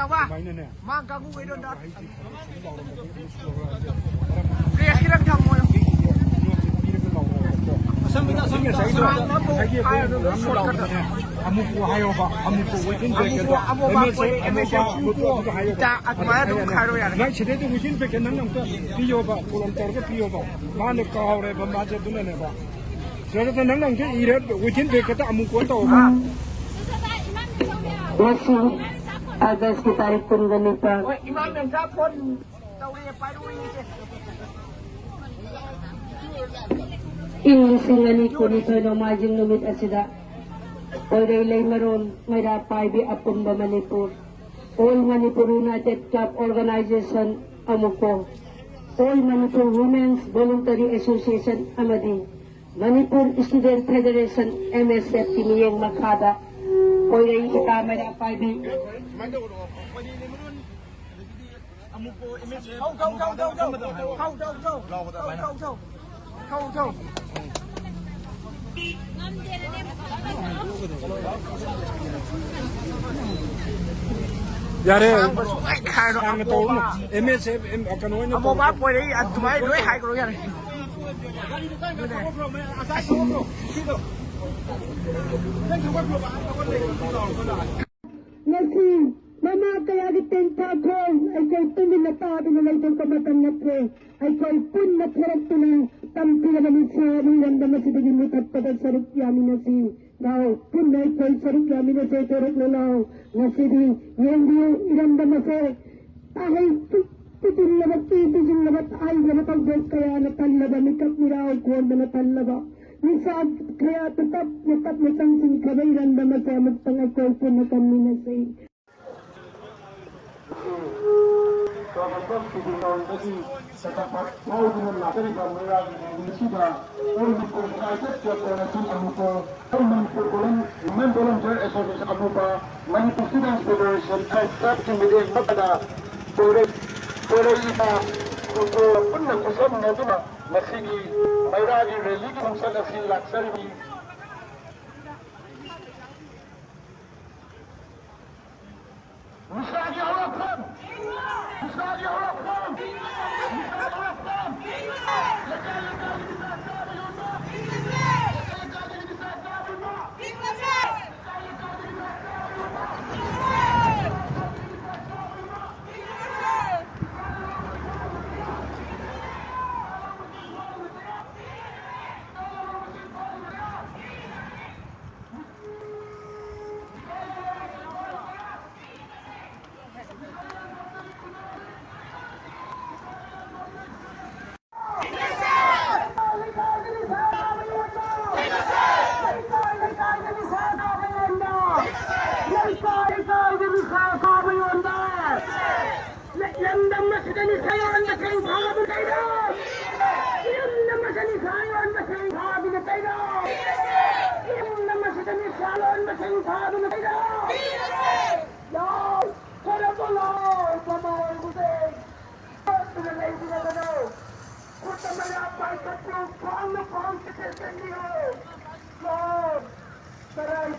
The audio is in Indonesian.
wah. Mangga gue don dat. Dia kira kamu yang amuku hayo ba amuku within break ta atmaya dum kharo ya na chide to within break nan nam to piyo ba kolom tor ke piyo ba ma ne ka hore ba ma je dun ne ba so to nan nam ke ire within break ta amuku to ba blessing ada sekitar pun ganita imam yang dapon tau dia padui Inglisingani ko nito na majing numit asida. Oray lay maron may rapay bi apon ba Manipur. All Manipur United Club Organization amuko. All Manipur Women's Voluntary Association amadi. Manipur Student Federation MSF tiniyeng makada. Oray ita may rapay bi. Kau. yare khai rồi ang to MSF kan oi amo ba poi dei atumai doi hai ko yare Nasi mama kaya gitin ta kong ay kay tumin na tabi na lang kamatan na pre ay kay pun na terap tulang tampi na manusia nang masih begini mutat pada saruk yami nasi Now, pun na kay saruk yami nasi terap na now nasi di yang di iram da masay ay tutul labat tutul labat ay labat ang dek kaya natalaba mikap niraw kuwan na natalaba Nisab kaya tetap natang kabairan da masay magtangay kay pun na kami nasi Sarai,